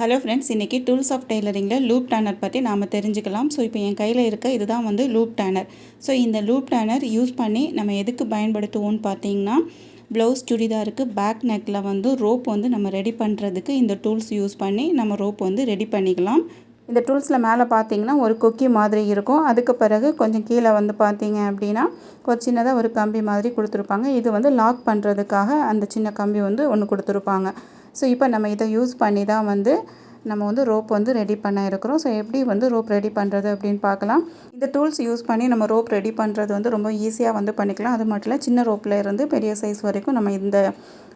Hello friends, இன்றைக்கி tools of டெய்லரிங்கில் loop டேனர் பற்றி நாம் தெரிஞ்சுக்கலாம். ஸோ இப்போ என் கையில் இருக்க இதுதான் வந்து லூப் டேனர். ஸோ இந்த லூப் டேனர் யூஸ் பண்ணி நம்ம எதுக்கு பயன்படுத்துவோம்னு பார்த்தீங்கன்னா, ப்ளவுஸ் சுடிதாருக்கு பேக் நெக்கில் வந்து ரோப் வந்து நம்ம ரெடி பண்ணுறதுக்கு இந்த டூல்ஸ் யூஸ் பண்ணி நம்ம ரோப் வந்து ரெடி பண்ணிக்கலாம். இந்த டூல்ஸில் மேலே பார்த்தீங்கன்னா ஒரு கொக்கி மாதிரி இருக்கும். அதுக்கு பிறகு கொஞ்சம் கீழே வந்து பார்த்தீங்க அப்படின்னா ஒரு சின்னதாக ஒரு கம்பி மாதிரி கொடுத்துருப்பாங்க. இது வந்து லாக் பண்ணுறதுக்காக அந்த சின்ன கம்பி வந்து ஒன்று கொடுத்துருப்பாங்க. ஸோ இப்போ நம்ம இதை யூஸ் பண்ணி தான் வந்து நம்ம வந்து ரோப் வந்து ரெடி பண்ண இருக்கிறோம். ஸோ எப்படி வந்து ரோப் ரெடி பண்ணுறது அப்படின்னு பார்க்கலாம். இந்த டூல்ஸ் யூஸ் பண்ணி நம்ம ரோப் ரெடி பண்ணுறது வந்து ரொம்ப ஈஸியாக வந்து பண்ணிக்கலாம். அது மட்டும் இல்லை, சின்ன ரோப்பில் இருந்து பெரிய சைஸ் வரைக்கும் நம்ம இந்த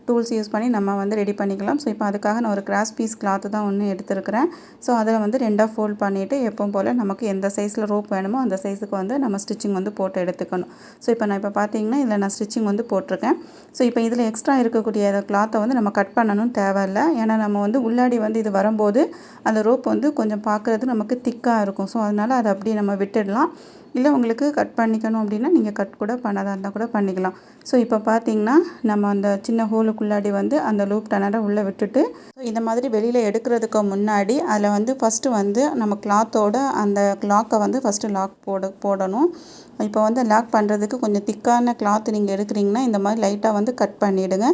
டூல்ஸ் யூஸ் பண்ணி நம்ம வந்து ரெடி பண்ணிக்கலாம். ஸோ இப்போ அதுக்காக நான் ஒரு கிராஸ் பீஸ் கிளாத்து தான் ஒன்று எடுத்துருக்கிறேன். ஸோ அதில் வந்து ரெண்டாக ஃபோல்ட் பண்ணிவிட்டு எப்பவும் போல் நமக்கு எந்த சைஸில் ரோப் வேணுமோ அந்த சைஸுக்கு வந்து நம்ம ஸ்டிச்சிங் வந்து போட்டு எடுத்துக்கணும். ஸோ இப்போ நான் பார்த்தீங்கன்னா இதில் நான் ஸ்டிச்சிங் வந்து போட்டிருக்கேன். ஸோ இப்போ இதில் எக்ஸ்ட்ரா இருக்கக்கூடிய கிளாத்தை வந்து நம்ம கட் பண்ணணும்னு தேவையில்லை. ஏன்னா நம்ம வந்து உள்ளாடி வந்து இது வரும்போது அந்த ரோப் வந்து கொஞ்சம் பார்க்குறது நமக்கு திக்காக இருக்கும். ஸோ அதனால் அதை அப்படியே நம்ம விட்டுடலாம். இல்லை உங்களுக்கு கட் பண்ணிக்கணும் அப்படின்னா நீங்கள் கட் கூட பண்ணாத இருந்தால் கூட பண்ணிக்கலாம். ஸோ இப்போ பார்த்தீங்கன்னா நம்ம அந்த சின்ன ஹோலுக்குள்ளாடி வந்து அந்த லூப் டனரை உள்ளே விட்டுட்டு, ஸோ இந்த மாதிரி வெளியில் எடுக்கிறதுக்கு முன்னாடி அதில் வந்து ஃபஸ்ட்டு வந்து நம்ம கிளாத்தோட அந்த லாக்கை வந்து ஃபஸ்ட்டு லாக் போடணும். இப்போ வந்து லாக் பண்ணுறதுக்கு கொஞ்சம் திக்கான கிளாத் நீங்கள் எடுக்கிறீங்கன்னா இந்த மாதிரி லைட்டாக வந்து கட் பண்ணிவிடுங்க.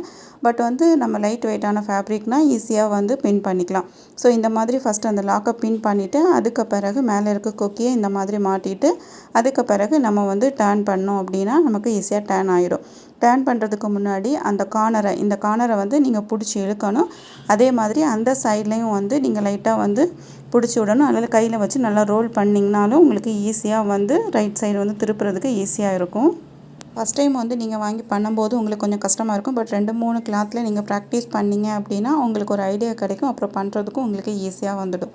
பட் வந்து நம்ம லைட் வெயிட்டான ஃபேப்ரிக்னால் ஈஸியாக வந்து பின் பண்ணிக்கலாம். ஸோ இந்த மாதிரி ஃபஸ்ட்டு அந்த லாக்கை பின் பண்ணிவிட்டு அதுக்கு பிறகு மேலே இருக்க கொக்கியை இந்த மாதிரி மாட்டிட்டு அதுக்கு பிறகு நம்ம வந்து டர்ன் பண்ணோம் அப்படின்னா நமக்கு ஈஸியாக டர்ன் ஆகிடும். டர்ன் பண்ணுறதுக்கு முன்னாடி இந்த கார்னரை வந்து நீங்கள் பிடிச்சி இழுக்கணும். அதே மாதிரி அந்த சைட்லேயும் வந்து நீங்கள் லைட்டாக வந்து பிடிச்சி விடணும். அதில் கையில் வச்சு நல்லா ரோல் பண்ணிங்கனாலும் உங்களுக்கு ஈஸியாக வந்து ரைட் சைடு வந்து திருப்புறதுக்கு ஈஸியாக இருக்கும். ஃபஸ்ட் டைம் வந்து நீங்கள் வாங்கி பண்ணும்போது உங்களுக்கு கொஞ்சம் கஷ்டமாக இருக்கும். பட் 2-3 கிளாத்தில் நீங்கள் ப்ராக்டிஸ் பண்ணிங்க அப்படின்னா உங்களுக்கு ஒரு ஐடியா கிடைக்கும். அப்புறம் பண்ணுறதுக்கும் உங்களுக்கு ஈஸியாக வந்துடும்.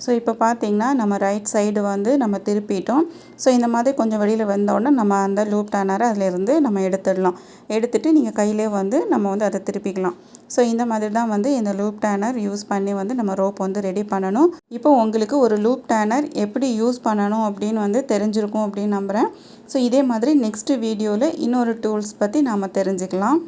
ஸோ இப்போ பார்த்தீங்கன்னா நம்ம ரைட் சைடு வந்து நம்ம திருப்பிட்டோம். ஸோ இந்த மாதிரி கொஞ்சம் வெளியில் வந்தோடனே நம்ம அந்த லூப் டேனரை அதிலேருந்து நம்ம எடுத்துடலாம். எடுத்துகிட்டு நீங்கள் கையிலே வந்து நம்ம வந்து அதை திருப்பிக்கலாம். ஸோ இந்த மாதிரி தான் வந்து இந்த லூப் டேனர் யூஸ் பண்ணி வந்து நம்ம ரோப் வந்து ரெடி பண்ணணும். இப்போ உங்களுக்கு ஒரு லூப் டேனர் எப்படி யூஸ் பண்ணணும் அப்படின்னு வந்து தெரிஞ்சிருக்கும் அப்படின்னு நம்புகிறேன். ஸோ இதே மாதிரி நெக்ஸ்ட் வீடியோவில் இன்னொரு டூல்ஸ் பற்றி நாம் தெரிஞ்சுக்கலாம்.